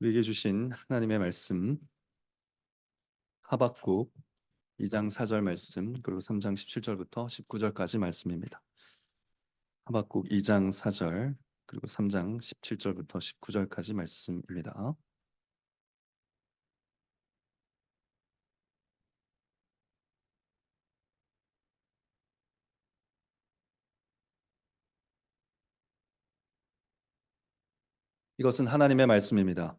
우리에게 주신 하나님의 말씀 하박국 2장 4절 말씀 그리고 3장 17절부터 19절까지 말씀입니다. 하박국 2장 4절 그리고 3장 17절부터 19절까지 말씀입니다. 이것은 하나님의 말씀입니다.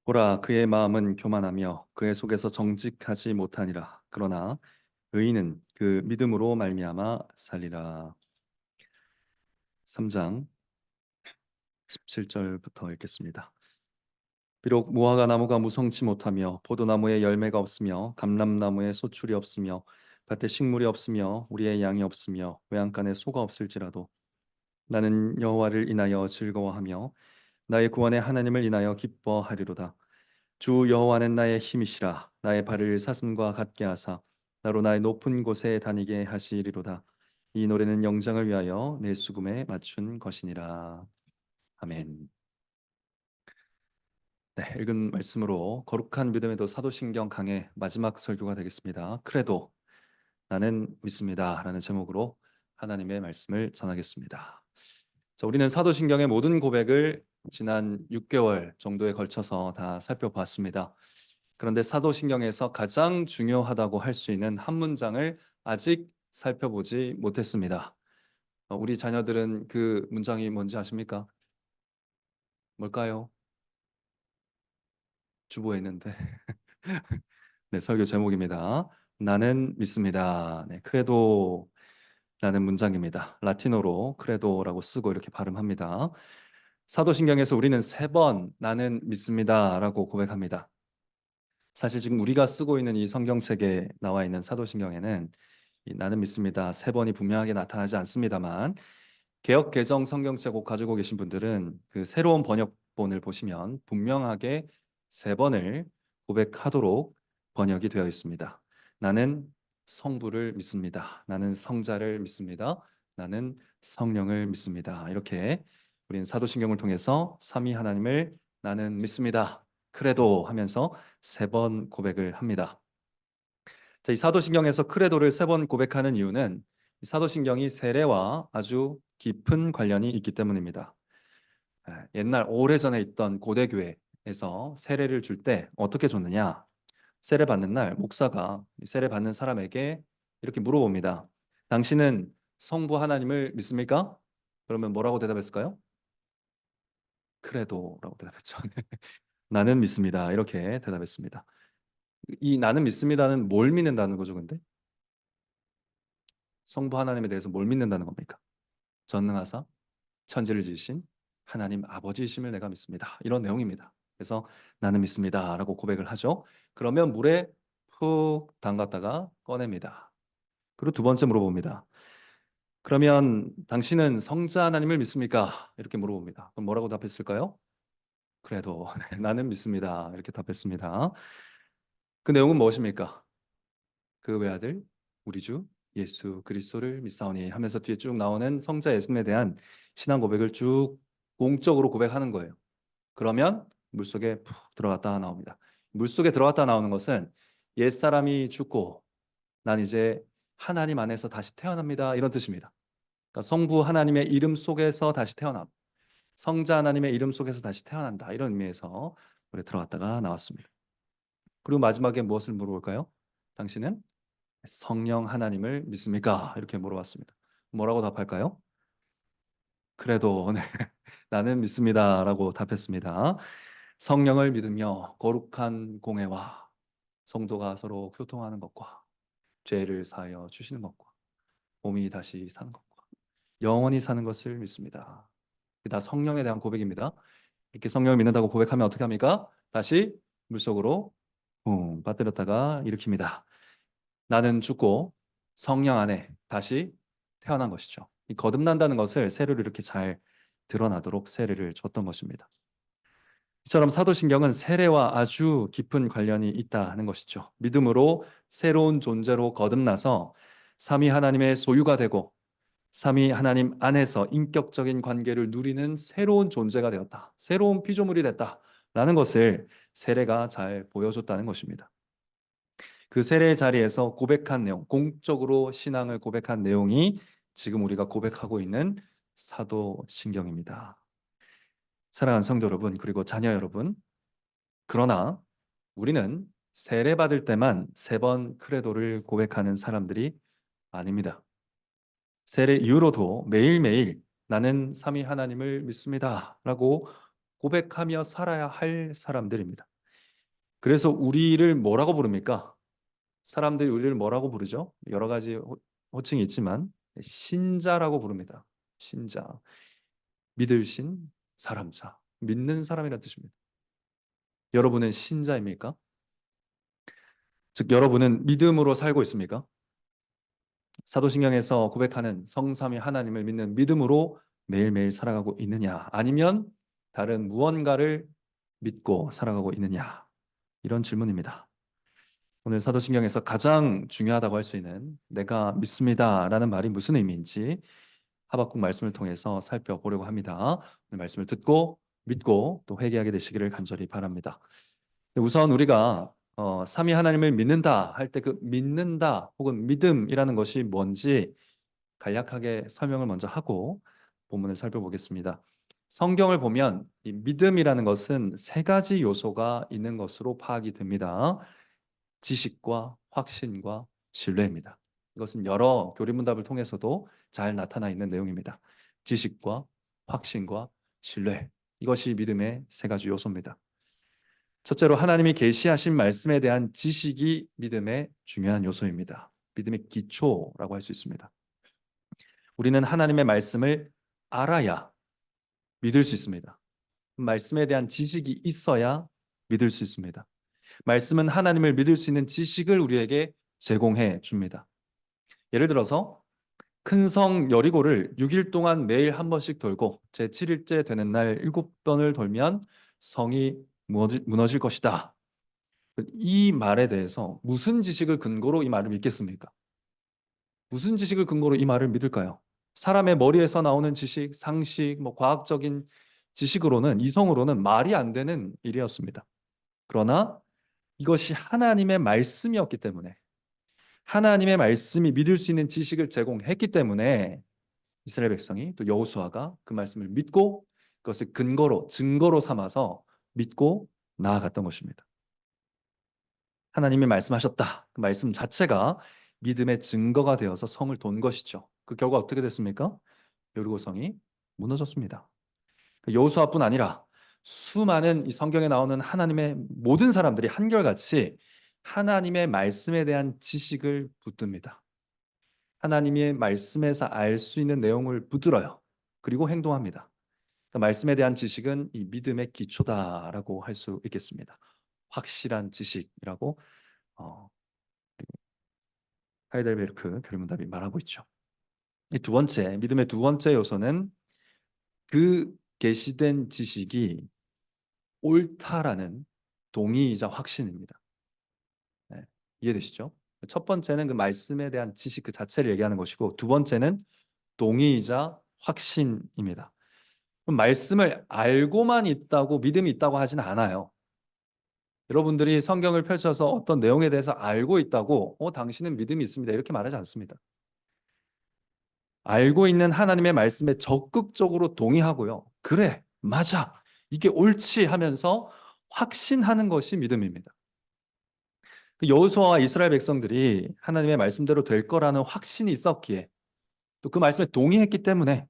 보라, 그의 마음은 교만하며 그의 속에서 정직하지 못하니라. 그러나 의인은 그 믿음으로 말미암아 살리라. 3장 17절부터 읽겠습니다. 비록 무화과 나무가 무성치 못하며 포도나무에 열매가 없으며 감람나무에 소출이 없으며 밭에 식물이 없으며 우리의 양이 없으며 외양간에 소가 없을지라도 나는 여호와를 인하여 즐거워하며 나의 구원의 하나님을 인하여 기뻐하리로다. 주 여호와는 나의 힘이시라. 나의 발을 사슴과 같게 하사 나로 나의 높은 곳에 다니게 하시리로다. 이 노래는 영장을 위하여 내 수금에 맞춘 것이니라. 아멘. 네, 읽은 말씀으로 거룩한 믿음에도 사도신경 강의 마지막 설교가 되겠습니다. 크레도, 나는 믿습니다 라는 제목으로 하나님의 말씀을 전하겠습니다. 자, 우리는 사도신경의 모든 고백을 지난 6개월 정도에 걸쳐서 다 살펴봤습니다. 그런데 사도신경에서 가장 중요하다고 할 수 있는 한 문장을 아직 살펴보지 못했습니다. 우리 자녀들은 그 문장이 뭔지 아십니까? 뭘까요? 주보했는데 네, 설교 제목입니다. 나는 믿습니다. 네, 크레도라는 문장입니다. 라틴어로 크레도라고 쓰고 이렇게 발음합니다. 사도신경에서 우리는 3번 나는 믿습니다라고 고백합니다. 사실 지금 우리가 쓰고 있는 이 성경책에 나와 있는 사도신경에는 이 나는 믿습니다 3번이 분명하게 나타나지 않습니다만 개역 개정 성경책 꼭 가지고 계신 분들은 그 새로운 번역본을 보시면 분명하게 3번을 고백하도록 번역이 되어 있습니다. 나는 성부를 믿습니다. 나는 성자를 믿습니다. 나는 성령을 믿습니다. 이렇게 우리는 사도신경을 통해서 삼위 하나님을 나는 믿습니다. 크레도 하면서 3번 고백을 합니다. 자, 이 사도신경에서 크레도를 3번 고백하는 이유는 이 사도신경이 세례와 아주 깊은 관련이 있기 때문입니다. 옛날 오래전에 있던 고대 교회에서 세례를 줄 때 어떻게 줬느냐? 세례 받는 날 목사가 세례 받는 사람에게 이렇게 물어봅니다. 당신은 성부 하나님을 믿습니까? 그러면 뭐라고 대답했을까요? 크레도라고 대답했죠. 나는 믿습니다. 이렇게 대답했습니다. 이 나는 믿습니다는 뭘 믿는다는 거죠, 근데? 성부 하나님에 대해서 뭘 믿는다는 겁니까? 전능하사 천지를 지으신 하나님 아버지이심을 내가 믿습니다. 이런 내용입니다. 그래서 나는 믿습니다라고 고백을 하죠. 그러면 물에 푹 담갔다가 꺼냅니다. 그리고 두 번째 물어봅니다. 그러면 당신은 성자 하나님을 믿습니까? 이렇게 물어봅니다. 그럼 뭐라고 답했을까요? 그래도 나는 믿습니다. 이렇게 답했습니다. 그 내용은 무엇입니까? 그 외아들 우리 주 예수 그리스도를 믿사오니 하면서 뒤에 쭉 나오는 성자 예수님에 대한 신앙 고백을 쭉 공적으로 고백하는 거예요. 그러면 물속에 푹 들어갔다 나옵니다. 물속에 들어갔다 나오는 것은 옛사람이 죽고 난 이제 하나님 안에서 다시 태어납니다 이런 뜻입니다. 그러니까 성부 하나님의 이름 속에서 다시 태어남, 성자 하나님의 이름 속에서 다시 태어난다 이런 의미에서 우리 들어갔다가 나왔습니다. 그리고 마지막에 무엇을 물어볼까요? 당신은 성령 하나님을 믿습니까? 이렇게 물어봤습니다. 뭐라고 답할까요? 그래도 네, 나는 믿습니다라고 답했습니다. 성령을 믿으며 거룩한 공회와 성도가 서로 교통하는 것과 죄를 사하여 주시는 것과 몸이 다시 사는 것과 영원히 사는 것을 믿습니다. 다 성령에 대한 고백입니다. 이렇게 성령을 믿는다고 고백하면 어떻게 합니까? 다시 물속으로 빠뜨렸다가 일으킵니다. 나는 죽고 성령 안에 다시 태어난 것이죠. 이 거듭난다는 것을 세례로 이렇게 잘 드러나도록 세례를 줬던 것입니다. 이처럼 사도신경은 세례와 아주 깊은 관련이 있다는 것이죠. 믿음으로 새로운 존재로 거듭나서 삼위 하나님의 소유가 되고 삼위 하나님 안에서 인격적인 관계를 누리는 새로운 존재가 되었다. 새로운 피조물이 됐다. 라는 것을 세례가 잘 보여줬다는 것입니다. 그 세례의 자리에서 고백한 내용, 공적으로 신앙을 고백한 내용이 지금 우리가 고백하고 있는 사도신경입니다. 사랑하는 성도 여러분, 그리고 자녀 여러분, 그러나 우리는 세례받을 때만 3번 크레도를 고백하는 사람들이 아닙니다. 세례 이후로도 매일매일 나는 삼위 하나님을 믿습니다 라고 고백하며 살아야 할 사람들입니다. 그래서 우리를 뭐라고 부릅니까? 사람들이 우리를 뭐라고 부르죠? 여러 가지 호칭이 있지만 신자라고 부릅니다. 신자. 믿을 신, 사람자. 믿는 사람이라는 뜻입니다. 여러분은 신자입니까? 즉 여러분은 믿음으로 살고 있습니까? 사도신경에서 고백하는 성삼위 하나님을 믿는 믿음으로 매일매일 살아가고 있느냐, 아니면 다른 무언가를 믿고 살아가고 있느냐, 이런 질문입니다. 오늘 사도신경에서 가장 중요하다고 할 수 있는 내가 믿습니다라는 말이 무슨 의미인지 하박국 말씀을 통해서 살펴보려고 합니다. 오늘 말씀을 듣고 믿고 또 회개하게 되시기를 간절히 바랍니다. 우선 우리가 삼위 하나님을 믿는다 할 때 그 믿는다 혹은 믿음이라는 것이 뭔지 간략하게 설명을 먼저 하고 본문을 살펴보겠습니다. 성경을 보면 이 믿음이라는 것은 3가지 요소가 있는 것으로 파악이 됩니다. 지식과 확신과 신뢰입니다. 이것은 여러 교리문답을 통해서도 잘 나타나 있는 내용입니다. 지식과 확신과 신뢰, 이것이 믿음의 3가지 요소입니다. 첫째로 하나님이 계시하신 말씀에 대한 지식이 믿음의 중요한 요소입니다. 믿음의 기초라고 할 수 있습니다. 우리는 하나님의 말씀을 알아야 믿을 수 있습니다. 말씀에 대한 지식이 있어야 믿을 수 있습니다. 말씀은 하나님을 믿을 수 있는 지식을 우리에게 제공해 줍니다. 예를 들어서 큰 성 여리고를 6일 동안 매일 한 번씩 돌고 제7일째 되는 날 7번을 돌면 성이 무너질 것이다. 이 말에 대해서 무슨 지식을 근거로 이 말을 믿겠습니까? 무슨 지식을 근거로 이 말을 믿을까요? 사람의 머리에서 나오는 지식, 상식, 과학적인 지식으로는, 이성으로는 말이 안 되는 일이었습니다. 그러나 이것이 하나님의 말씀이었기 때문에, 하나님의 말씀이 믿을 수 있는 지식을 제공했기 때문에 이스라엘 백성이, 또 여호수아가 그 말씀을 믿고 그것을 근거로, 증거로 삼아서 믿고 나아갔던 것입니다. 하나님이 말씀하셨다. 그 말씀 자체가 믿음의 증거가 되어서 성을 돈 것이죠. 그 결과 어떻게 됐습니까? 여리고성이 무너졌습니다. 여호수아뿐 아니라 수많은 이 성경에 나오는 하나님의 모든 사람들이 한결같이 하나님의 말씀에 대한 지식을 붙듭니다. 하나님의 말씀에서 알 수 있는 내용을 붙들어요. 그리고 행동합니다. 말씀에 대한 지식은 이 믿음의 기초다라고 할 수 있겠습니다. 확실한 지식이라고 하이델베르크 교리문답이 말하고 있죠. 이 두 번째, 믿음의 두 번째 요소는 그 계시된 지식이 옳다라는 동의이자 확신입니다. 네, 이해되시죠? 첫 번째는 그 말씀에 대한 지식 그 자체를 얘기하는 것이고, 두 번째는 동의이자 확신입니다. 그럼 말씀을 알고만 있다고 믿음이 있다고 하지는 않아요. 여러분들이 성경을 펼쳐서 어떤 내용에 대해서 알고 있다고 당신은 믿음이 있습니다 이렇게 말하지 않습니다. 알고 있는 하나님의 말씀에 적극적으로 동의하고요. 그래, 맞아, 이게 옳지 하면서 확신하는 것이 믿음입니다. 여호수아와 이스라엘 백성들이 하나님의 말씀대로 될 거라는 확신이 있었기에, 또 그 말씀에 동의했기 때문에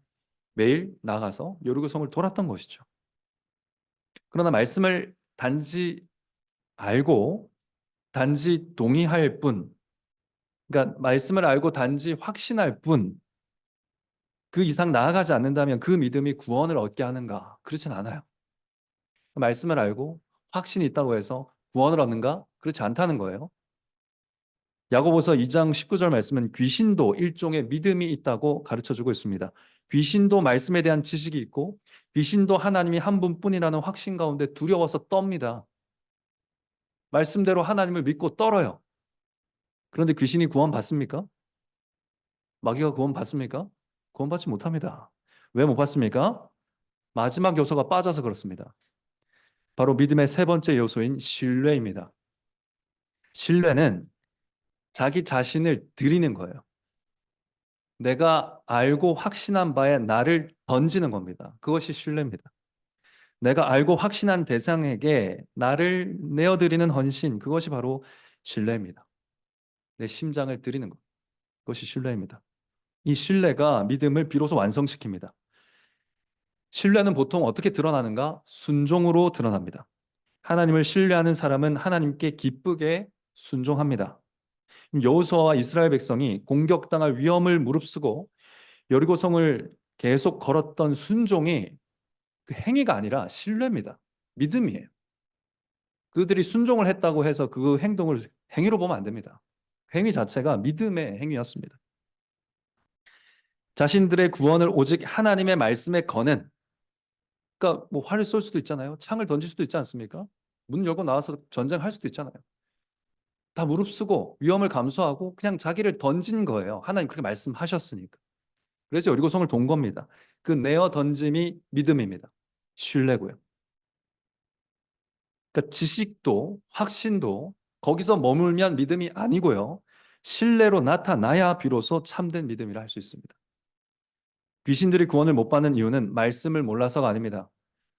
매일 나가서 여리고성을 돌았던 것이죠. 그러나 말씀을 단지 알고 단지 동의할 뿐, 그러니까 말씀을 알고 단지 확신할 뿐, 그 이상 나아가지 않는다면 그 믿음이 구원을 얻게 하는가? 그렇진 않아요. 말씀을 알고 확신이 있다고 해서 구원을 얻는가? 그렇지 않다는 거예요. 야고보서 2장 19절 말씀은 귀신도 일종의 믿음이 있다고 가르쳐주고 있습니다. 귀신도 말씀에 대한 지식이 있고, 귀신도 하나님이 한 분뿐이라는 확신 가운데 두려워서 떱니다. 말씀대로 하나님을 믿고 떨어요. 그런데 귀신이 구원 받습니까? 마귀가 구원 받습니까? 구원 받지 못합니다. 왜 못 받습니까? 마지막 요소가 빠져서 그렇습니다. 바로 믿음의 세 번째 요소인 신뢰입니다. 신뢰는 자기 자신을 드리는 거예요. 내가 알고 확신한 바에 나를 던지는 겁니다. 그것이 신뢰입니다. 내가 알고 확신한 대상에게 나를 내어드리는 헌신, 그것이 바로 신뢰입니다. 내 심장을 드리는 것, 그것이 신뢰입니다. 이 신뢰가 믿음을 비로소 완성시킵니다. 신뢰는 보통 어떻게 드러나는가? 순종으로 드러납니다. 하나님을 신뢰하는 사람은 하나님께 기쁘게 순종합니다. 여호수아와 이스라엘 백성이 공격당할 위험을 무릅쓰고 여리고성을 계속 걸었던 순종이 그 행위가 아니라 신뢰입니다. 믿음이에요. 그들이 순종을 했다고 해서 그 행동을 행위로 보면 안 됩니다. 행위 자체가 믿음의 행위였습니다. 자신들의 구원을 오직 하나님의 말씀에 거는, 그러니까 뭐 활을 쏠 수도 있잖아요. 창을 던질 수도 있지 않습니까? 문 열고 나와서 전쟁할 수도 있잖아요. 다 무릅쓰고 위험을 감수하고 그냥 자기를 던진 거예요. 하나님 그렇게 말씀하셨으니까. 그래서 여리고성을 돈 겁니다. 그 내어 던짐이 믿음입니다. 신뢰고요. 그러니까 지식도 확신도 거기서 머물면 믿음이 아니고요. 신뢰로 나타나야 비로소 참된 믿음이라 할 수 있습니다. 귀신들이 구원을 못 받는 이유는 말씀을 몰라서가 아닙니다.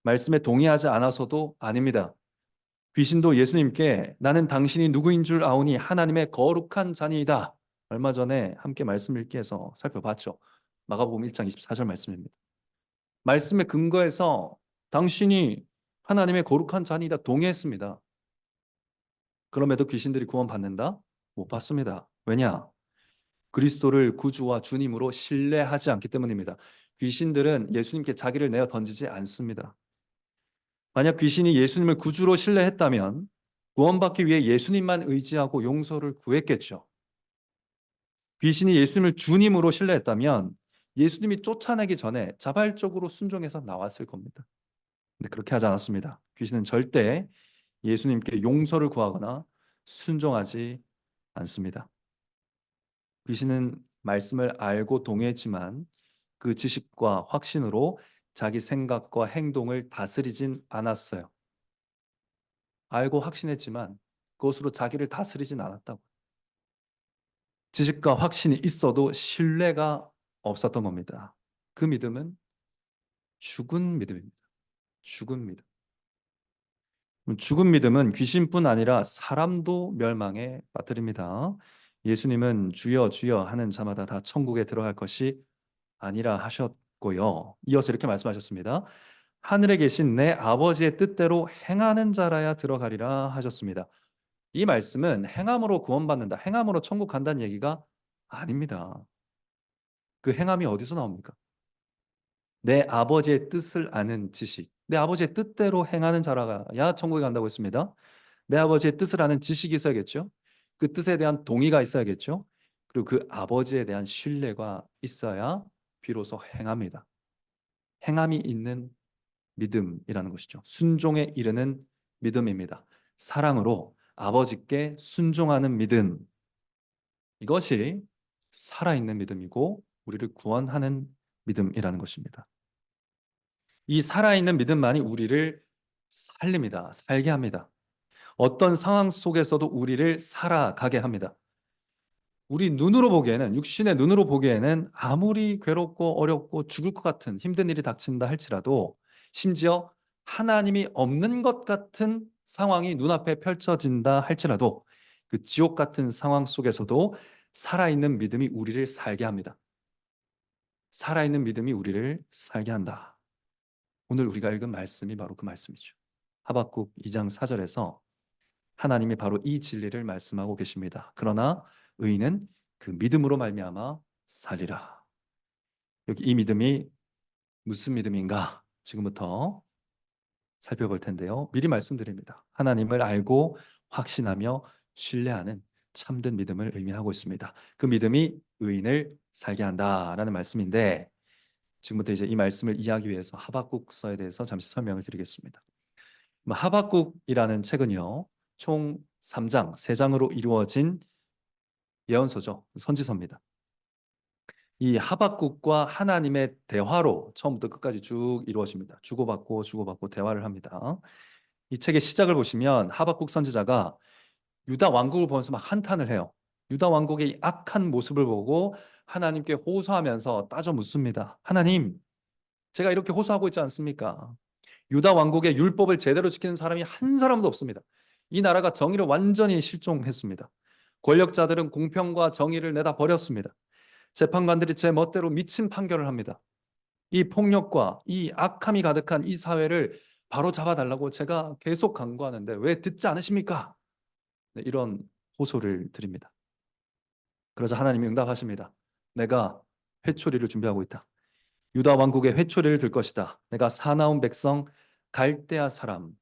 말씀에 동의하지 않아서도 아닙니다. 귀신도 예수님께 나는 당신이 누구인 줄 아오니 하나님의 거룩한 자니이다. 얼마 전에 함께 말씀 읽기 해서 살펴봤죠. 마가복음 1장 24절 말씀입니다. 말씀에 근거해서 당신이 하나님의 거룩한 자니이다 동의했습니다. 그럼에도 귀신들이 구원받는다? 못 받습니다. 왜냐? 그리스도를 구주와 주님으로 신뢰하지 않기 때문입니다. 귀신들은 예수님께 자기를 내어 던지지 않습니다. 만약 귀신이 예수님을 구주로 신뢰했다면 구원받기 위해 예수님만 의지하고 용서를 구했겠죠. 귀신이 예수님을 주님으로 신뢰했다면 예수님이 쫓아내기 전에 자발적으로 순종해서 나왔을 겁니다. 근데 그렇게 하지 않았습니다. 귀신은 절대 예수님께 용서를 구하거나 순종하지 않습니다. 귀신은 말씀을 알고 동의했지만 그 지식과 확신으로 자기 생각과 행동을 다스리진 않았어요. 알고 확신했지만 그것으로 자기를 다스리진 않았다고. 지식과 확신이 있어도 신뢰가 없었던 겁니다. 그 믿음은 죽은 믿음입니다. 죽은 믿음. 죽은 믿음은 귀신뿐 아니라 사람도 멸망에 빠뜨립니다. 예수님은 주여 주여 하는 자마다 다 천국에 들어갈 것이 아니라 하셨고요. 이어서 이렇게 말씀하셨습니다. 하늘에 계신 내 아버지의 뜻대로 행하는 자라야 들어가리라 하셨습니다. 이 말씀은 행함으로 구원받는다, 행함으로 천국 간다는 얘기가 아닙니다. 그 행함이 어디서 나옵니까? 내 아버지의 뜻을 아는 지식, 내 아버지의 뜻대로 행하는 자라야 천국에 간다고 했습니다. 내 아버지의 뜻을 아는 지식이 있어야겠죠. 그 뜻에 대한 동의가 있어야겠죠. 그리고 그 아버지에 대한 신뢰가 있어야 비로소 행합니다. 행함이 있는 믿음이라는 것이죠. 순종에 이르는 믿음입니다. 사랑으로 아버지께 순종하는 믿음. 이것이 살아있는 믿음이고 우리를 구원하는 믿음이라는 것입니다. 이 살아있는 믿음만이 우리를 살립니다. 살게 합니다. 어떤 상황 속에서도 우리를 살아가게 합니다. 우리 눈으로 보기에는, 육신의 눈으로 보기에는 아무리 괴롭고 어렵고 죽을 것 같은 힘든 일이 닥친다 할지라도, 심지어 하나님이 없는 것 같은 상황이 눈앞에 펼쳐진다 할지라도 그 지옥 같은 상황 속에서도 살아있는 믿음이 우리를 살게 합니다. 살아있는 믿음이 우리를 살게 한다. 오늘 우리가 읽은 말씀이 바로 그 말씀이죠. 하박국 2장 4절에서 하나님이 바로 이 진리를 말씀하고 계십니다. 그러나 의인은 그 믿음으로 말미암아 살리라. 여기 이 믿음이 무슨 믿음인가? 지금부터 살펴볼 텐데요. 미리 말씀드립니다. 하나님을 알고 확신하며 신뢰하는 참된 믿음을 의미하고 있습니다. 그 믿음이 의인을 살게 한다라는 말씀인데, 지금부터 이제 이 말씀을 이해하기 위해서 하박국서에 대해서 잠시 설명을 드리겠습니다. 하박국이라는 책은요, 총 3장, 3장으로 이루어진 예언서죠. 선지서입니다. 이 하박국과 하나님의 대화로 처음부터 끝까지 쭉 이루어집니다. 주고받고 주고받고 대화를 합니다. 이 책의 시작을 보시면 하박국 선지자가 유다 왕국을 보면서 막 한탄을 해요. 유다 왕국의 이 악한 모습을 보고 하나님께 호소하면서 따져 묻습니다. 하나님, 제가 이렇게 호소하고 있지 않습니까? 유다 왕국의 율법을 제대로 지키는 사람이 한 사람도 없습니다. 이 나라가 정의를 완전히 실종했습니다. 권력자들은 공평과 정의를 내다 버렸습니다. 재판관들이 제 멋대로 미친 판결을 합니다. 이 폭력과 이 악함이 가득한 이 사회를 바로 잡아달라고 제가 계속 간구하는데 왜 듣지 않으십니까? 네, 이런 호소를 드립니다. 그러자 하나님이 응답하십니다. 내가 회초리를 준비하고 있다. 유다 왕국의 회초리를 들 것이다. 내가 사나운 백성 갈대아 사람의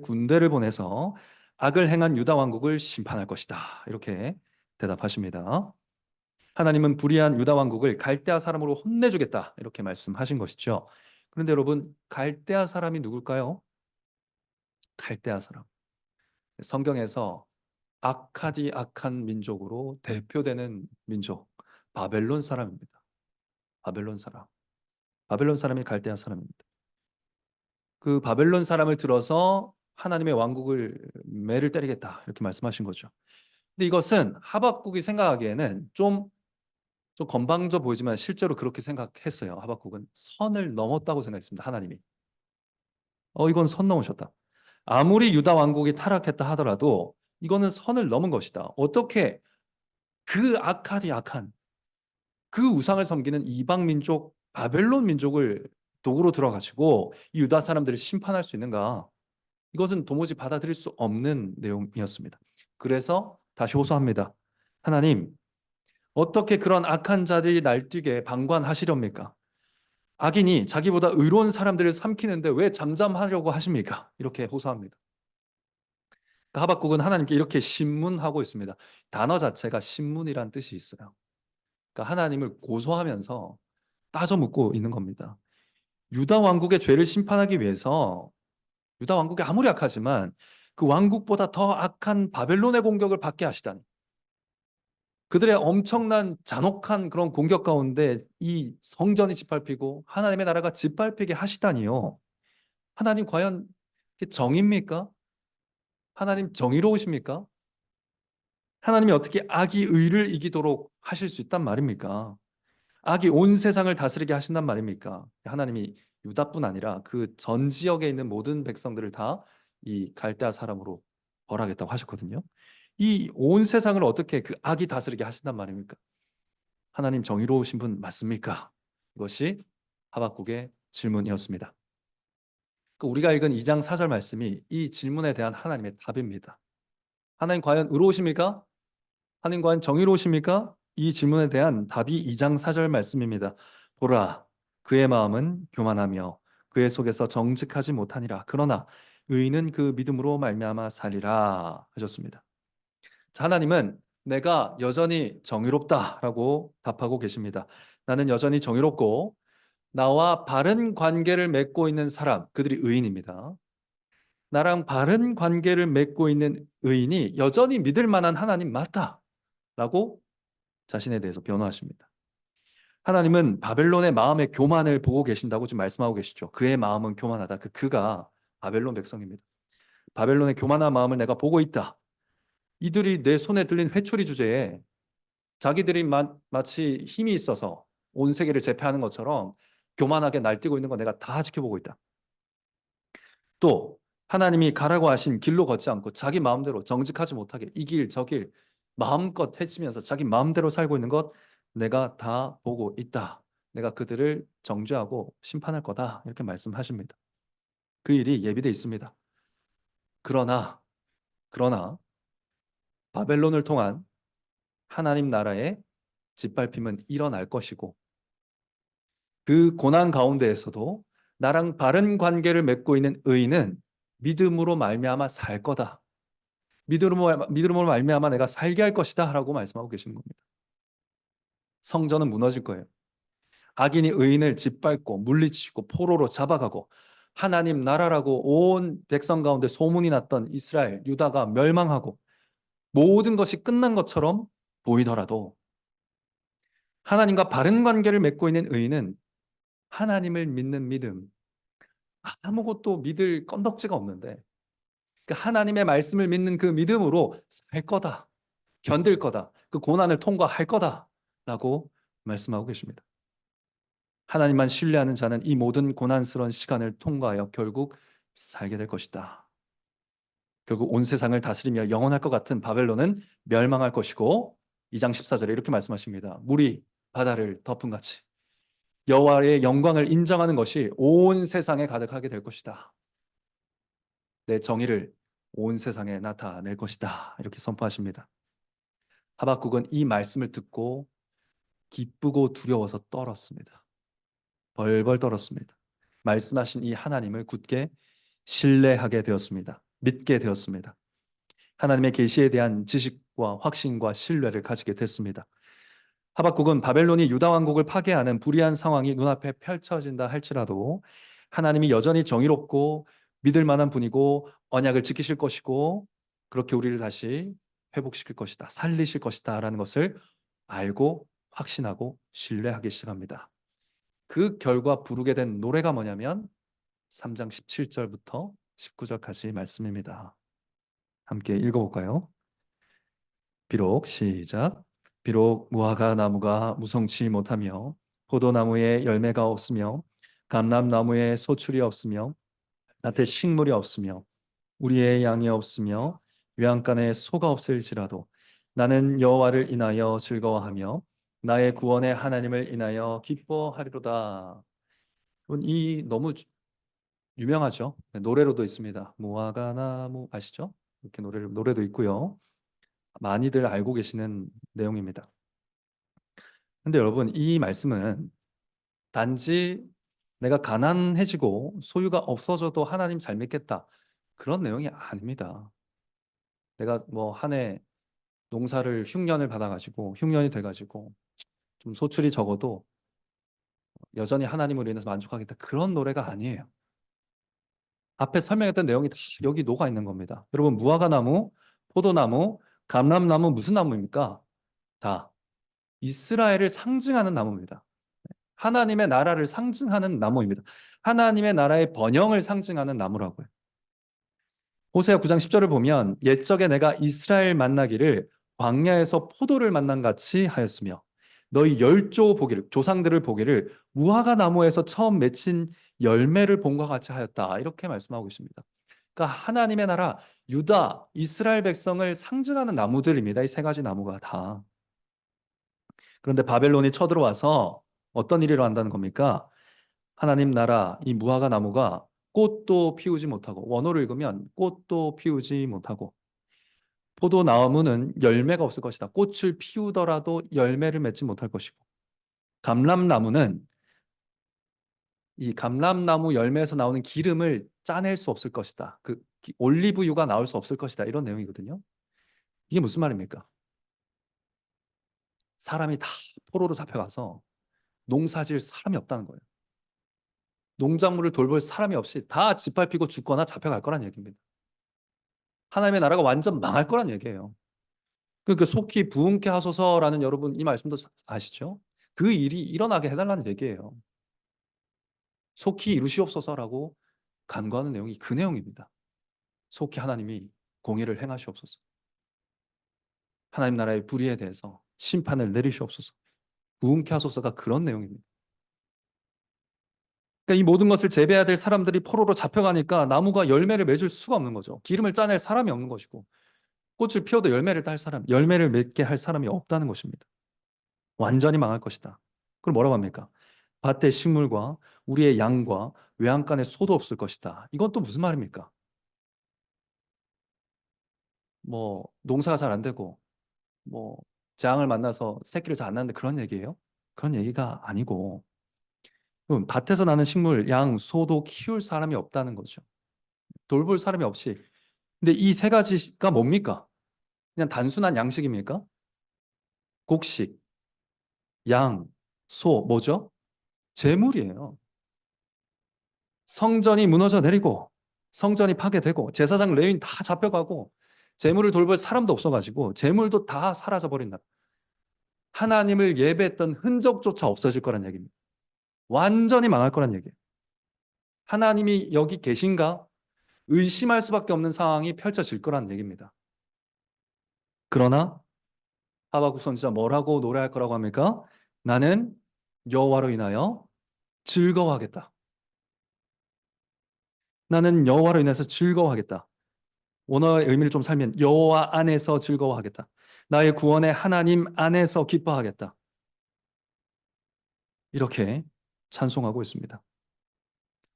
군대를 보내서 악을 행한 유다 왕국을 심판할 것이다. 이렇게 대답하십니다. 하나님은 불의한 유다 왕국을 갈대아 사람으로 혼내주겠다. 이렇게 말씀하신 것이죠. 그런데 여러분, 갈대아 사람이 누굴까요? 갈대아 사람. 성경에서 악한 민족으로 대표되는 민족, 바벨론 사람입니다. 바벨론 사람. 바벨론 사람이 갈대아 사람입니다. 그 바벨론 사람을 들어서 하나님의 왕국을 매를 때리겠다 이렇게 말씀하신 거죠. 근데 이것은 하박국이 생각하기에는 좀 건방져 보이지만 실제로 그렇게 생각했어요. 하박국은 선을 넘었다고 생각했습니다. 하나님이. 이건 선 넘으셨다. 아무리 유다 왕국이 타락했다 하더라도 이거는 선을 넘은 것이다. 어떻게 그 악한 그 우상을 섬기는 이방 민족 바벨론 민족을 도구로 들어가지고 이 유다 사람들을 심판할 수 있는가? 이것은 도무지 받아들일 수 없는 내용이었습니다. 그래서 다시 호소합니다. 하나님, 어떻게 그런 악한 자들이 날뛰게 방관하시렵니까? 악인이 자기보다 의로운 사람들을 삼키는데 왜 잠잠하려고 하십니까? 이렇게 호소합니다. 하박국은 하나님께 이렇게 신문하고 있습니다. 단어 자체가 신문이란 뜻이 있어요. 그러니까 하나님을 고소하면서 따져 묻고 있는 겁니다. 유다 왕국의 죄를 심판하기 위해서 유다 왕국이 아무리 악하지만 그 왕국보다 더 악한 바벨론의 공격을 받게 하시다니. 그들의 엄청난 잔혹한 그런 공격 가운데 이 성전이 짓밟히고 하나님의 나라가 짓밟히게 하시다니요. 하나님 과연 정입니까? 하나님 정의로우십니까? 하나님이 어떻게 악이 의를 이기도록 하실 수 있단 말입니까? 악이 온 세상을 다스리게 하신단 말입니까? 하나님이 유다뿐 아니라 그 전 지역에 있는 모든 백성들을 다 이 갈대아 사람으로 벌하겠다고 하셨거든요. 이 온 세상을 어떻게 그 악이 다스리게 하신단 말입니까? 하나님 정의로우신 분 맞습니까? 이것이 하박국의 질문이었습니다. 우리가 읽은 2장 4절 말씀이 이 질문에 대한 하나님의 답입니다. 하나님 과연 의로우십니까? 하나님 과연 정의로우십니까? 이 질문에 대한 답이 2장 4절 말씀입니다. 보라, 그의 마음은 교만하며 그의 속에서 정직하지 못하니라. 그러나 의인은 그 믿음으로 말미암아 살리라 하셨습니다. 자, 하나님은 내가 여전히 정의롭다라고 답하고 계십니다. 나는 여전히 정의롭고 나와 바른 관계를 맺고 있는 사람, 그들이 의인입니다. 나랑 바른 관계를 맺고 있는 의인이 여전히 믿을 만한 하나님 맞다라고 자신에 대해서 변호하십니다. 하나님은 바벨론의 마음의 교만을 보고 계신다고 지금 말씀하고 계시죠. 그의 마음은 교만하다. 그가 바벨론 백성입니다. 바벨론의 교만한 마음을 내가 보고 있다. 이들이 내 손에 들린 회초리 주제에 자기들이 마치 힘이 있어서 온 세계를 제패하는 것처럼 교만하게 날뛰고 있는 거 내가 다 지켜보고 있다. 또 하나님이 가라고 하신 길로 걷지 않고 자기 마음대로 정직하지 못하게 이 길 저 길 마음껏 해치면서 자기 마음대로 살고 있는 것 내가 다 보고 있다. 내가 그들을 정죄하고 심판할 거다. 이렇게 말씀하십니다. 그 일이 예비되어 있습니다. 그러나 바벨론을 통한 하나님 나라의 짓밟힘은 일어날 것이고 그 고난 가운데에서도 나랑 바른 관계를 맺고 있는 의인은 믿음으로 말미암아 살 거다. 믿음으로 말미암아 내가 살게 할 것이다 라고 말씀하고 계시는 겁니다. 성전은 무너질 거예요. 악인이 의인을 짓밟고 물리치고 포로로 잡아가고 하나님 나라라고 온 백성 가운데 소문이 났던 이스라엘, 유다가 멸망하고 모든 것이 끝난 것처럼 보이더라도 하나님과 바른 관계를 맺고 있는 의인은 하나님을 믿는 믿음, 아무것도 믿을 건덕지가 없는데 그 하나님의 말씀을 믿는 그 믿음으로 살 거다, 견딜 거다, 그 고난을 통과할 거다라고 말씀하고 계십니다. 하나님만 신뢰하는 자는 이 모든 고난스러운 시간을 통과하여 결국 살게 될 것이다. 결국 온 세상을 다스리며 영원할 것 같은 바벨론은 멸망할 것이고 2장 14절에 이렇게 말씀하십니다. 물이 바다를 덮은 같이 여호와의 영광을 인정하는 것이 온 세상에 가득하게 될 것이다. 내 정의를 온 세상에 나타낼 것이다. 이렇게 선포하십니다. 하박국은 이 말씀을 듣고 기쁘고 두려워서 떨었습니다. 벌벌 떨었습니다. 말씀하신 이 하나님을 굳게 신뢰하게 되었습니다. 믿게 되었습니다. 하나님의 계시에 대한 지식과 확신과 신뢰를 가지게 됐습니다. 하박국은 바벨론이 유다 왕국을 파괴하는 불의한 상황이 눈앞에 펼쳐진다 할지라도 하나님이 여전히 정의롭고 믿을 만한 분이고 언약을 지키실 것이고 그렇게 우리를 다시 회복시킬 것이다, 살리실 것이다 라는 것을 알고 확신하고 신뢰하기 시작합니다. 그 결과 부르게 된 노래가 뭐냐면 3장 17절부터 19절까지 말씀입니다. 함께 읽어볼까요? 비록 시작. 비록 무화과 나무가 무성치 못하며 포도나무에 열매가 없으며 감람나무에 소출이 없으며 밭에 식물이 없으며 우리의 양이 없으며 외양간에 소가 없을지라도 나는 여호와를 인하여 즐거워하며 나의 구원의 하나님을 인하여 기뻐하리로다. 이 너무 유명하죠. 노래로도 있습니다. 무화과 나무 아시죠? 이렇게 노래도 있고요. 많이들 알고 계시는 내용입니다. 근데 여러분, 이 말씀은 단지 내가 가난해지고 소유가 없어져도 하나님 잘 믿겠다, 그런 내용이 아닙니다. 내가 뭐 한 해 농사를 흉년을 받아가지고 흉년이 돼가지고 좀 소출이 적어도 여전히 하나님으로 인해서 만족하겠다, 그런 노래가 아니에요. 앞에 설명했던 내용이 다 여기 녹아 있는 겁니다. 여러분, 무화과 나무, 포도나무, 감람나무 무슨 나무입니까? 다 이스라엘을 상징하는 나무입니다. 하나님의 나라를 상징하는 나무입니다. 하나님의 나라의 번영을 상징하는 나무라고요. 호세아 9장 10절을 보면 옛적에 내가 이스라엘 만나기를 광야에서 포도를 만난 같이 하였으며 너희 열조 보기를, 조상들을 보기를 무화과 나무에서 처음 맺힌 열매를 본과 같이 하였다. 이렇게 말씀하고 있습니다. 그러니까 하나님의 나라 유다, 이스라엘 백성을 상징하는 나무들입니다. 이 세 가지 나무가 다. 그런데 바벨론이 쳐들어와서 어떤 일을 한다는 겁니까? 하나님 나라 이 무화과 나무가 꽃도 피우지 못하고, 원어를 읽으면 꽃도 피우지 못하고, 포도나무는 열매가 없을 것이다. 꽃을 피우더라도 열매를 맺지 못할 것이고, 감람나무는 이 감람나무 열매에서 나오는 기름을 짜낼 수 없을 것이다. 그 올리브유가 나올 수 없을 것이다. 이런 내용이거든요. 이게 무슨 말입니까? 사람이 다 포로로 잡혀가서 농사질 사람이 없다는 거예요. 농작물을 돌볼 사람이 없이 다 짓밟히고 죽거나 잡혀갈 거란 얘기입니다. 하나님의 나라가 완전 망할 거란 얘기예요. 그러니까 속히 부흥케 하소서라는, 여러분 이 말씀도 아시죠? 그 일이 일어나게 해달라는 얘기예요. 속히 이루시옵소서라고 간구하는 내용이 그 내용입니다. 속히 하나님이 공의를 행하시옵소서. 하나님 나라의 불의에 대해서 심판을 내리시옵소서. 부흥케 하소서가 그런 내용입니다. 그러니까 이 모든 것을 재배해야 될 사람들이 포로로 잡혀가니까 나무가 열매를 맺을 수가 없는 거죠. 기름을 짜낼 사람이 없는 것이고, 꽃을 피워도 열매를 딸 사람, 열매를 맺게 할 사람이 없다는 것입니다. 완전히 망할 것이다. 그럼 뭐라고 합니까? 밭의 식물과 우리의 양과 외양간에 소도 없을 것이다. 이건 또 무슨 말입니까? 뭐 농사가 잘 안 되고 뭐 재앙을 만나서 새끼를 잘 안 낳는데 그런 얘기예요? 그런 얘기가 아니고, 그럼 밭에서 나는 식물, 양, 소도 키울 사람이 없다는 거죠. 돌볼 사람이 없이. 근데 이 세 가지가 뭡니까? 그냥 단순한 양식입니까? 곡식, 양, 소, 뭐죠? 재물이에요. 성전이 무너져 내리고 성전이 파괴되고 제사장 레위인 다 잡혀가고 재물을 돌볼 사람도 없어가지고 재물도 다 사라져버린다. 하나님을 예배했던 흔적조차 없어질 거란 얘기입니다. 완전히 망할 거란 얘기예요. 하나님이 여기 계신가? 의심할 수밖에 없는 상황이 펼쳐질 거란 얘기입니다. 그러나 하박국 선지자 뭐라고 노래할 거라고 합니까? 나는 여호와로 인하여 즐거워하겠다. 나는 여호와로 인해서 즐거워하겠다. 원어의 의미를 좀 살면 여호와 안에서 즐거워하겠다. 나의 구원의 하나님 안에서 기뻐하겠다. 이렇게 찬송하고 있습니다.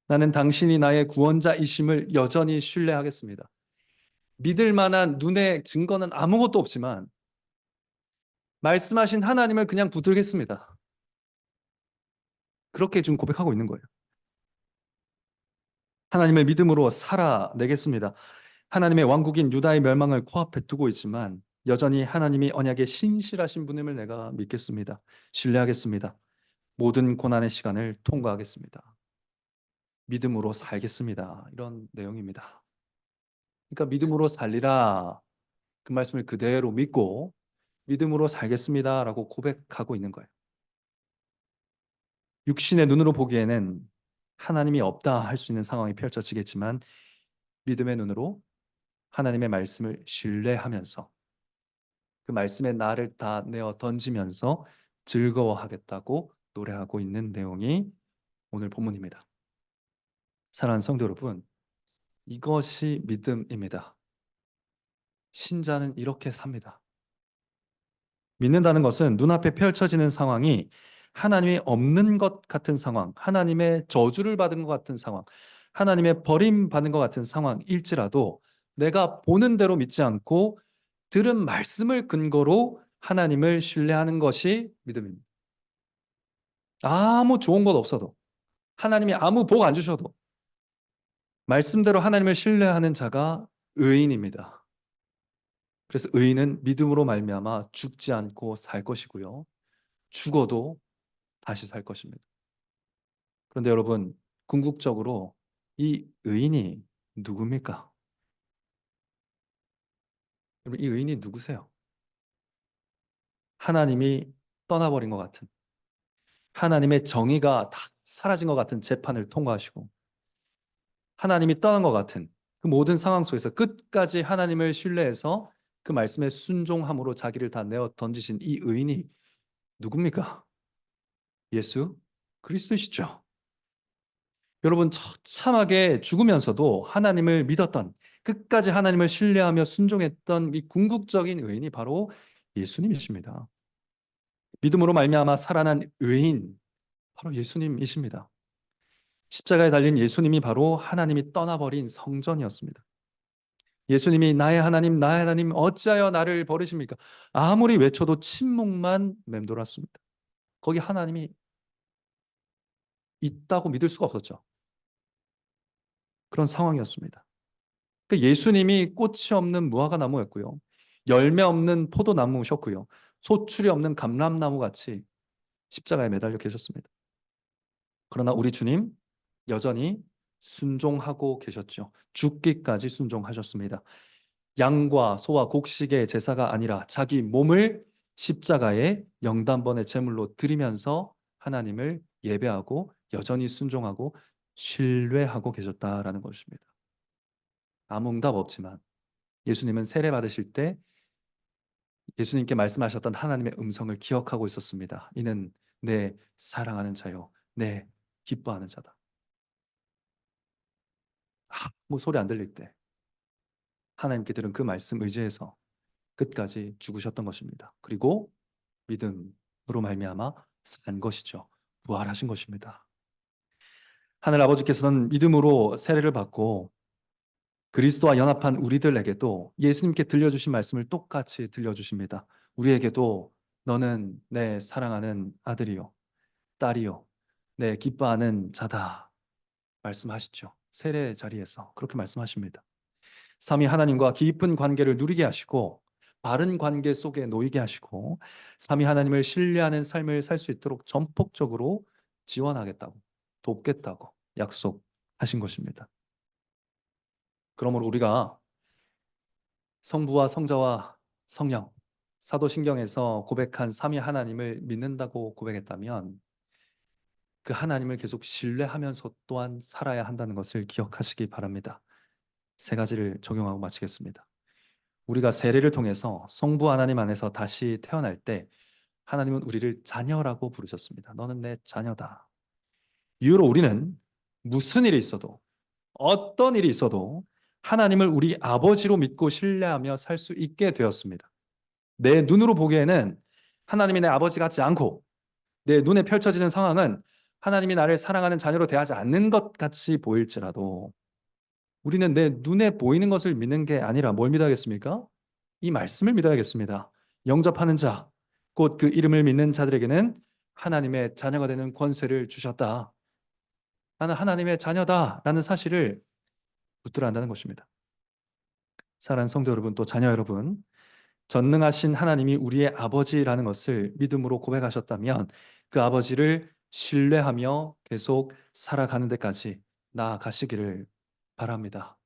나는 당신이 나의 구원자이심을 여전히 신뢰하겠습니다. 믿을 만한 눈의 증거는 아무것도 없지만 말씀하신 하나님을 그냥 붙들겠습니다. 그렇게 지금 고백하고 있는 거예요. 하나님을 믿음으로 살아내겠습니다. 하나님의 왕국인 유다의 멸망을 코앞에 두고 있지만 여전히 하나님이 언약에 신실하신 분임을 내가 믿겠습니다. 신뢰하겠습니다. 모든 고난의 시간을 통과하겠습니다. 믿음으로 살겠습니다. 이런 내용입니다. 그러니까 믿음으로 살리라 그 말씀을 그대로 믿고 믿음으로 살겠습니다라고 고백하고 있는 거예요. 육신의 눈으로 보기에는 하나님이 없다 할 수 있는 상황이 펼쳐지겠지만 믿음의 눈으로 하나님의 말씀을 신뢰하면서 그 말씀에 나를 다 내어 던지면서 즐거워하겠다고 노래하고 있는 내용이 오늘 본문입니다. 사랑하는 성도 여러분, 이것이 믿음입니다. 신자는 이렇게 삽니다. 믿는다는 것은 눈앞에 펼쳐지는 상황이 하나님이 없는 것 같은 상황, 하나님의 저주를 받은 것 같은 상황, 하나님의 버림받은 것 같은 상황일지라도 내가 보는 대로 믿지 않고 들은 말씀을 근거로 하나님을 신뢰하는 것이 믿음입니다. 아무 좋은 것 없어도 하나님이 아무 복 안 주셔도 말씀대로 하나님을 신뢰하는 자가 의인입니다. 그래서 의인은 믿음으로 말미암아 죽지 않고 살 것이고요. 죽어도 다시 살 것입니다. 그런데 여러분, 궁극적으로 이 의인이 누굽니까? 여러분, 이 의인이 누구세요? 하나님이 떠나버린 것 같은, 하나님의 정의가 다 사라진 것 같은 재판을 통과하시고 하나님이 떠난 것 같은 그 모든 상황 속에서 끝까지 하나님을 신뢰해서 그 말씀에 순종함으로 자기를 다 내어 던지신 이 의인이 누굽니까? 예수 그리스도시죠. 여러분, 처참하게 죽으면서도 하나님을 믿었던, 끝까지 하나님을 신뢰하며 순종했던 이 궁극적인 의인이 바로 예수님이십니다. 믿음으로 말미암아 살아난 의인, 바로 예수님이십니다. 십자가에 달린 예수님이 바로 하나님이 떠나버린 성전이었습니다. 예수님이 나의 하나님, 나의 하나님, 어찌하여 나를 버리십니까? 아무리 외쳐도 침묵만 맴돌았습니다. 거기 하나님이 있다고 믿을 수가 없었죠. 그런 상황이었습니다. 그 예수님이 꽃이 없는 무화과 나무였고요. 열매 없는 포도나무셨고요. 소출이 없는 감람나무 같이 십자가에 매달려 계셨습니다. 그러나 우리 주님 여전히 순종하고 계셨죠. 죽기까지 순종하셨습니다. 양과 소와 곡식의 제사가 아니라 자기 몸을 십자가에 영단번의 제물로 드리면서 하나님을 예배하고 여전히 순종하고 신뢰하고 계셨다라는 것입니다. 아무 응답 없지만 예수님은 세례 받으실 때 예수님께 말씀하셨던 하나님의 음성을 기억하고 있었습니다. 이는 내 사랑하는 자요, 내 기뻐하는 자다. 아무 소리 안 들릴 때 하나님께 들은 그 말씀 의지해서 끝까지 죽으셨던 것입니다. 그리고 믿음으로 말미암아 산 것이죠. 부활하신 것입니다. 하늘 아버지께서는 믿음으로 세례를 받고 그리스도와 연합한 우리들에게도 예수님께 들려주신 말씀을 똑같이 들려주십니다. 우리에게도 너는 내 사랑하는 아들이요, 딸이요, 내 기뻐하는 자다 말씀하시죠. 세례 자리에서 그렇게 말씀하십니다. 삼위 하나님과 깊은 관계를 누리게 하시고 바른 관계 속에 놓이게 하시고 삼위 하나님을 신뢰하는 삶을 살 수 있도록 전폭적으로 지원하겠다고, 돕겠다고 약속하신 것입니다. 그러므로 우리가 성부와 성자와 성령, 사도신경에서 고백한 삼위 하나님을 믿는다고 고백했다면 그 하나님을 계속 신뢰하면서 또한 살아야 한다는 것을 기억하시기 바랍니다. 세 가지를 적용하고 마치겠습니다. 우리가 세례를 통해서 성부 하나님 안에서 다시 태어날 때 하나님은 우리를 자녀라고 부르셨습니다. 너는 내 자녀다. 이후로 우리는 무슨 일이 있어도 어떤 일이 있어도 하나님을 우리 아버지로 믿고 신뢰하며 살 수 있게 되었습니다. 내 눈으로 보기에는 하나님이 내 아버지 같지 않고 내 눈에 펼쳐지는 상황은 하나님이 나를 사랑하는 자녀로 대하지 않는 것 같이 보일지라도 우리는 내 눈에 보이는 것을 믿는 게 아니라 뭘 믿어야겠습니까? 이 말씀을 믿어야겠습니다. 영접하는 자, 곧 그 이름을 믿는 자들에게는 하나님의 자녀가 되는 권세를 주셨다. 나는 하나님의 자녀다라는 사실을 붙들어야 한다는 것입니다. 사랑하는 성도 여러분, 또 자녀 여러분, 전능하신 하나님이 우리의 아버지라는 것을 믿음으로 고백하셨다면 그 아버지를 신뢰하며 계속 살아가는 데까지 나아가시기를 바랍니다.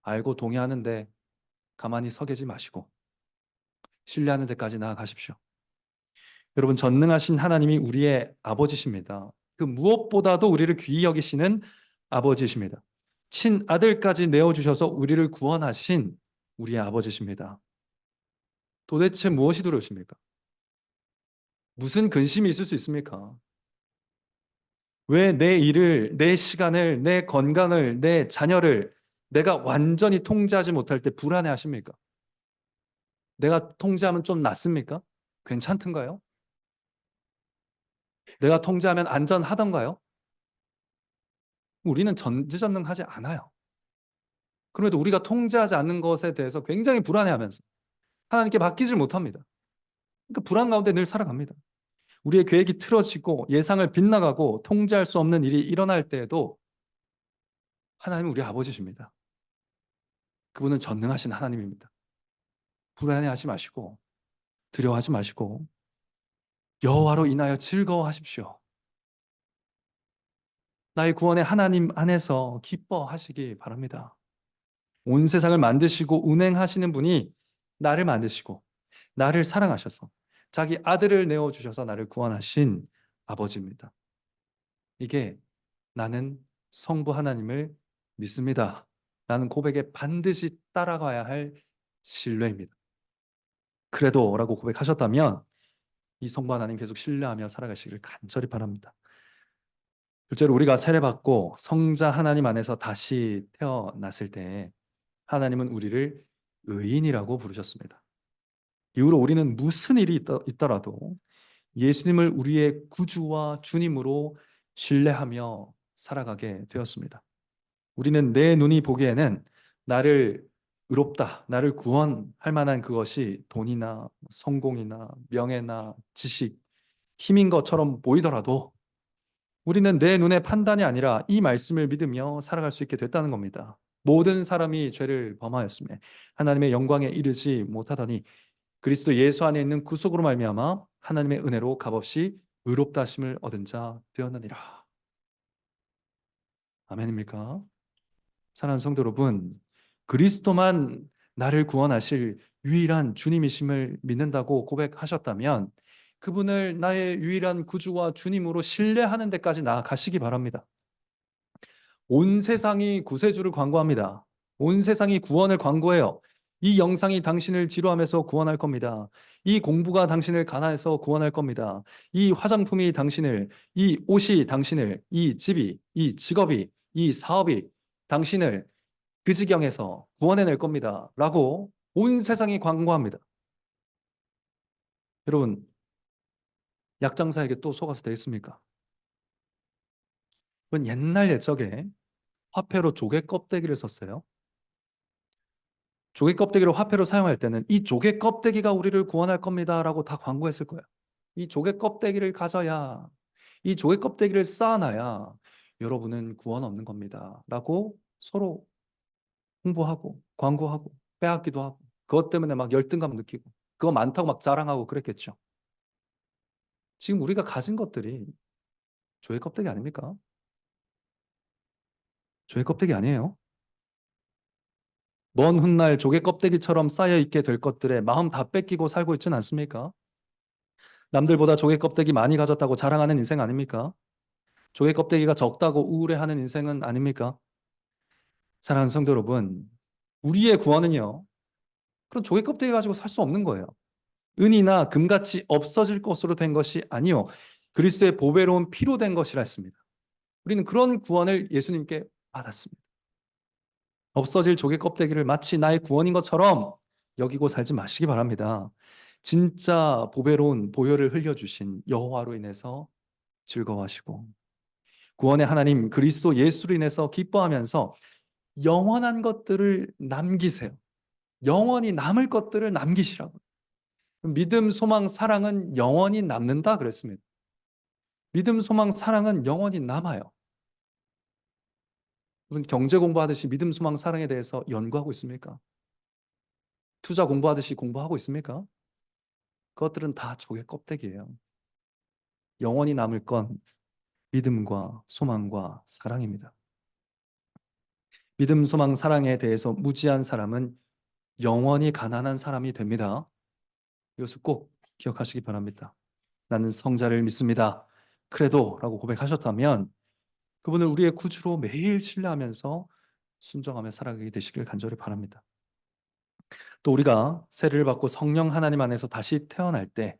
알고 동의하는데 가만히 서 계지 마시고 신뢰하는 데까지 나아가십시오. 여러분, 전능하신 하나님이 우리의 아버지십니다. 그 무엇보다도 우리를 귀히 여기시는 아버지십니다. 친아들까지 내어주셔서 우리를 구원하신 우리의 아버지십니다. 도대체 무엇이 두려우십니까? 무슨 근심이 있을 수 있습니까? 왜 내 일을, 내 시간을, 내 건강을, 내 자녀를 내가 완전히 통제하지 못할 때 불안해 하십니까? 내가 통제하면 좀 낫습니까? 괜찮던가요? 내가 통제하면 안전하던가요? 우리는 전지전능하지 않아요. 그럼에도 우리가 통제하지 않는 것에 대해서 굉장히 불안해하면서 하나님께 맡기질 못합니다. 그러니까 불안 가운데 늘 살아갑니다. 우리의 계획이 틀어지고 예상을 빗나가고 통제할 수 없는 일이 일어날 때에도 하나님은 우리 아버지십니다. 그분은 전능하신 하나님입니다. 불안해하지 마시고 두려워하지 마시고 여호와로 인하여 즐거워하십시오. 나의 구원의 하나님 안에서 기뻐하시기 바랍니다. 온 세상을 만드시고 운행하시는 분이 나를 만드시고 나를 사랑하셔서 자기 아들을 내어주셔서 나를 구원하신 아버지입니다. 이게 나는 성부 하나님을 믿습니다. 나는 고백에 반드시 따라가야 할 신뢰입니다. 그래도라고 고백하셨다면 이 성부 하나님 계속 신뢰하며 살아가시길 간절히 바랍니다. 둘째로 우리가 세례받고 성자 하나님 안에서 다시 태어났을 때 하나님은 우리를 의인이라고 부르셨습니다. 이후로 우리는 무슨 일이 있더라도 예수님을 우리의 구주와 주님으로 신뢰하며 살아가게 되었습니다. 우리는 내 눈이 보기에는 나를 의롭다, 나를 구원할 만한 그것이 돈이나 성공이나 명예나 지식, 힘인 것처럼 보이더라도 우리는 내 눈의 판단이 아니라 이 말씀을 믿으며 살아갈 수 있게 됐다는 겁니다. 모든 사람이 죄를 범하였으며 하나님의 영광에 이르지 못하더니 그리스도 예수 안에 있는 구속으로 말미암아 하나님의 은혜로 값없이 의롭다 하심을 얻은 자 되었느니라. 아멘입니까? 사랑하는 성도 여러분, 그리스도만 나를 구원하실 유일한 주님이심을 믿는다고 고백하셨다면 그분을 나의 유일한 구주와 주님으로 신뢰하는 데까지 나아가시기 바랍니다. 온 세상이 구세주를 광고합니다. 온 세상이 구원을 광고해요. 이 영상이 당신을 지루하면서 구원할 겁니다. 이 공부가 당신을 가난해서 구원할 겁니다. 이 화장품이 당신을, 이 옷이 당신을, 이 집이, 이 직업이, 이 사업이 당신을 그 지경에서 구원해낼 겁니다. 라고 온 세상이 광고합니다. 여러분, 약장사에게 또 속아서 되겠습니까? 그건 옛날 옛적에 화폐로 조개 껍데기를 썼어요. 조개 껍데기를 화폐로 사용할 때는 이 조개 껍데기가 우리를 구원할 겁니다 라고 다 광고했을 거예요. 이 조개 껍데기를 가져야, 이 조개 껍데기를 쌓아놔야 여러분은 구원 얻는 겁니다 라고 서로 홍보하고 광고하고 빼앗기도 하고 그것 때문에 막 열등감 느끼고 그거 많다고 막 자랑하고 그랬겠죠. 지금 우리가 가진 것들이 조개 껍데기 아닙니까? 조개 껍데기 아니에요. 먼 훗날 조개 껍데기처럼 쌓여있게 될 것들에 마음 다 뺏기고 살고 있지는 않습니까? 남들보다 조개 껍데기 많이 가졌다고 자랑하는 인생 아닙니까? 조개 껍데기가 적다고 우울해하는 인생은 아닙니까? 사랑하는 성도 여러분, 우리의 구원은요, 그런 조개 껍데기 가지고 살 수 없는 거예요. 은이나 금같이 없어질 것으로 된 것이 아니요, 그리스도의 보배로운 피로 된 것이라 했습니다. 우리는 그런 구원을 예수님께 받았습니다. 없어질 조개 껍데기를 마치 나의 구원인 것처럼 여기고 살지 마시기 바랍니다. 진짜 보배로운 보혈을 흘려주신 여호와로 인해서 즐거워하시고 구원의 하나님 그리스도 예수로 인해서 기뻐하면서 영원한 것들을 남기세요. 영원히 남을 것들을 남기시라고. 믿음, 소망, 사랑은 영원히 남는다 그랬습니다. 믿음, 소망, 사랑은 영원히 남아요. 여러분 경제 공부하듯이 믿음, 소망, 사랑에 대해서 연구하고 있습니까? 투자 공부하듯이 공부하고 있습니까? 그것들은 다 조개 껍데기예요. 영원히 남을 건 믿음과 소망과 사랑입니다. 믿음, 소망, 사랑에 대해서 무지한 사람은 영원히 가난한 사람이 됩니다. 이것을 꼭 기억하시기 바랍니다. 나는 성자를 믿습니다. 크레도라고 고백하셨다면 그분을 우리의 구주로 매일 신뢰하면서 순종하며 살아가게 되시길 간절히 바랍니다. 또 우리가 세례를 받고 성령 하나님 안에서 다시 태어날 때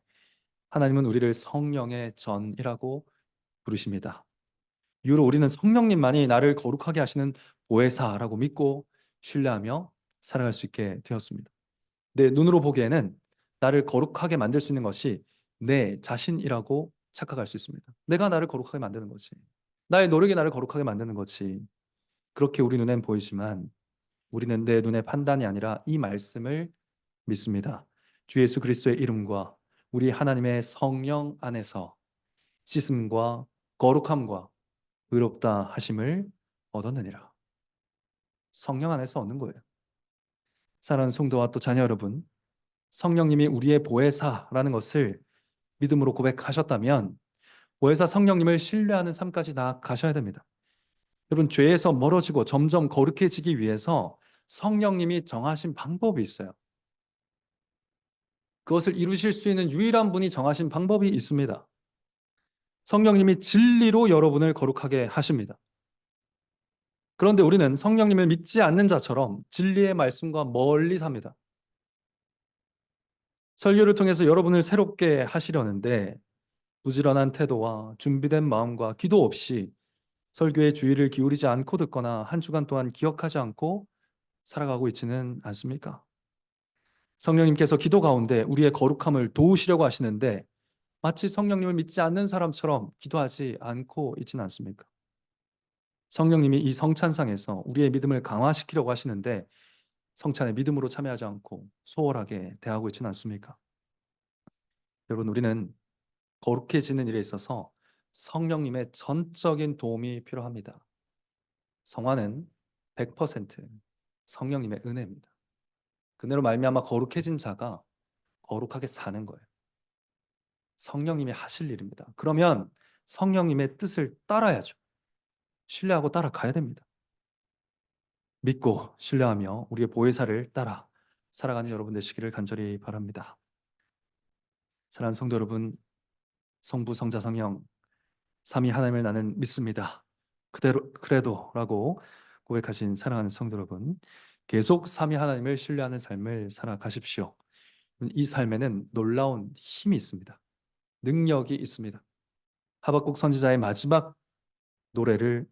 하나님은 우리를 성령의 전이라고 부르십니다. 이후로 우리는 성령님만이 나를 거룩하게 하시는 보혜사라고 믿고 신뢰하며 살아갈 수 있게 되었습니다. 내 눈으로 보기에는 나를 거룩하게 만들 수 있는 것이 내 자신이라고 착각할 수 있습니다. 내가 나를 거룩하게 만드는 거지. 나의 노력이 나를 거룩하게 만드는 거지. 그렇게 우리 눈엔 보이지만 우리는 내 눈의 판단이 아니라 이 말씀을 믿습니다. 주 예수 그리스도의 이름과 우리 하나님의 성령 안에서 씻음과 거룩함과 의롭다 하심을 얻었느니라. 성령 안에서 얻는 거예요. 사랑하는 성도와 또 자녀 여러분, 성령님이 우리의 보혜사라는 것을 믿음으로 고백하셨다면 보혜사 성령님을 신뢰하는 삶까지 나아가셔야 됩니다. 여러분 죄에서 멀어지고 점점 거룩해지기 위해서 성령님이 정하신 방법이 있어요. 그것을 이루실 수 있는 유일한 분이 정하신 방법이 있습니다. 성령님이 진리로 여러분을 거룩하게 하십니다. 그런데 우리는 성령님을 믿지 않는 자처럼 진리의 말씀과 멀리 삽니다. 설교를 통해서 여러분을 새롭게 하시려는데 부지런한 태도와 준비된 마음과 기도 없이 설교에 주의를 기울이지 않고 듣거나 한 주간 동안 기억하지 않고 살아가고 있지는 않습니까? 성령님께서 기도 가운데 우리의 거룩함을 도우시려고 하시는데 마치 성령님을 믿지 않는 사람처럼 기도하지 않고 있지는 않습니까? 성령님이 이 성찬상에서 우리의 믿음을 강화시키려고 하시는데 성찬에 믿음으로 참여하지 않고 소홀하게 대하고 있지는 않습니까? 여러분 우리는 거룩해지는 일에 있어서 성령님의 전적인 도움이 필요합니다. 성화는 100% 성령님의 은혜입니다. 그대로 말미암아 거룩해진 자가 거룩하게 사는 거예요. 성령님이 하실 일입니다. 그러면 성령님의 뜻을 따라야죠. 신뢰하고 따라가야 됩니다. 믿고 신뢰하며 우리의 보혜사를 따라 살아가는 여러분 되시기를 간절히 바랍니다. 사랑하는 성도 여러분, 성부, 성자, 성령 삼위 하나님을 나는 믿습니다. 그대로 그래도라고 고백하신 사랑하는 성도 여러분, 계속 삼위 하나님을 신뢰하는 삶을 살아가십시오. 이 삶에는 놀라운 힘이 있습니다. 능력이 있습니다. 하박국 선지자의 마지막 노래를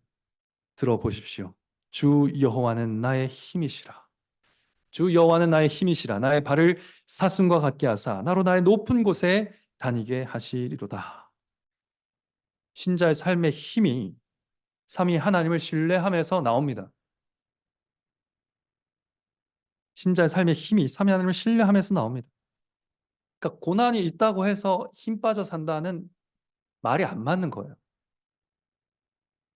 들어보십시오. 주 여호와는 나의 힘이시라. 주 여호와는 나의 힘이시라. 나의 발을 사슴과 같게 하사 나로 나의 높은 곳에 다니게 하시리로다. 신자의 삶의 힘이 삼위 하나님을 신뢰하면서 나옵니다. 신자의 삶의 힘이 삼위 하나님을 신뢰하면서 나옵니다. 그러니까 고난이 있다고 해서 힘 빠져 산다는 말이 안 맞는 거예요.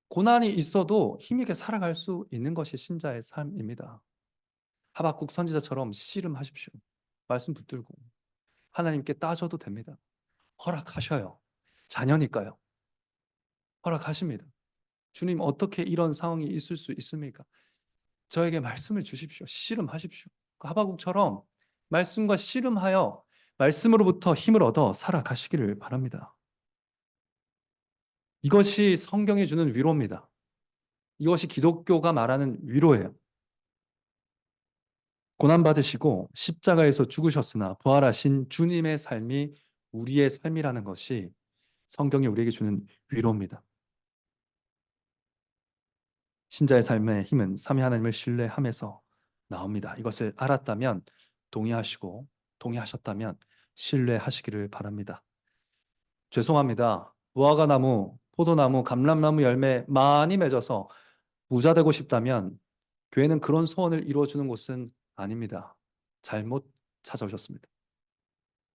고난이 있어도 힘있게 살아갈 수 있는 것이 신자의 삶입니다. 하박국 선지자처럼 씨름하십시오. 말씀 붙들고 하나님께 따져도 됩니다. 허락하셔요. 자녀니까요. 허락하십니다. 주님 어떻게 이런 상황이 있을 수 있습니까? 저에게 말씀을 주십시오. 씨름하십시오. 하박국처럼 말씀과 씨름하여 말씀으로부터 힘을 얻어 살아가시기를 바랍니다. 이것이 성경이 주는 위로입니다. 이것이 기독교가 말하는 위로예요. 고난받으시고 십자가에서 죽으셨으나 부활하신 주님의 삶이 우리의 삶이라는 것이 성경이 우리에게 주는 위로입니다. 신자의 삶의 힘은 삼위 하나님을 신뢰함에서 나옵니다. 이것을 알았다면 동의하시고 동의하셨다면 신뢰하시기를 바랍니다. 죄송합니다. 무화과 나무, 포도나무, 감람나무 열매 많이 맺어서 부자 되고 싶다면 교회는 그런 소원을 이루어주는 곳은 아닙니다. 잘못 찾아오셨습니다.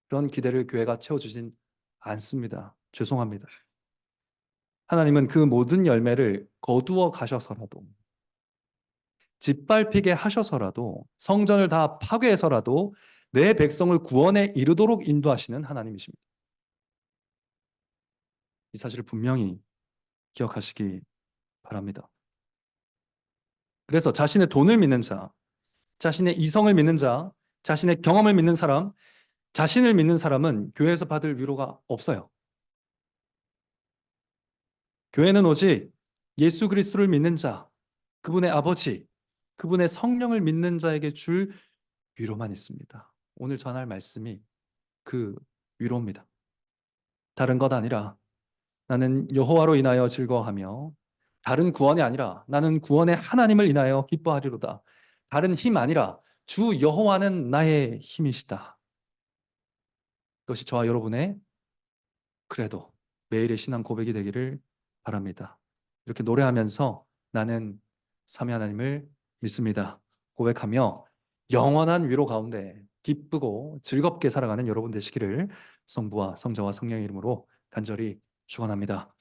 그런 기대를 교회가 채워주진 않습니다. 죄송합니다. 하나님은 그 모든 열매를 거두어 가셔서라도, 짓밟히게 하셔서라도, 성전을 다 파괴해서라도 내 백성을 구원에 이르도록 인도하시는 하나님이십니다. 이 사실을 분명히 기억하시기 바랍니다. 그래서 자신의 돈을 믿는 자, 자신의 이성을 믿는 자, 자신의 경험을 믿는 사람, 자신을 믿는 사람은 교회에서 받을 위로가 없어요. 교회는 오직 예수 그리스도를 믿는 자, 그분의 아버지, 그분의 성령을 믿는 자에게 줄 위로만 있습니다. 오늘 전할 말씀이 그 위로입니다. 다른 것 아니라 나는 여호와로 인하여 즐거워하며, 다른 구원이 아니라 나는 구원의 하나님을 인하여 기뻐하리로다. 다른 힘 아니라 주 여호와는 나의 힘이시다. 그것이 저와 여러분의 그래도 매일의 신앙 고백이 되기를 바랍니다. 이렇게 노래하면서 나는 삼위 하나님을 믿습니다 고백하며 영원한 위로 가운데 기쁘고 즐겁게 살아가는 여러분 되시기를 성부와 성자와 성령의 이름으로 간절히 축원합니다.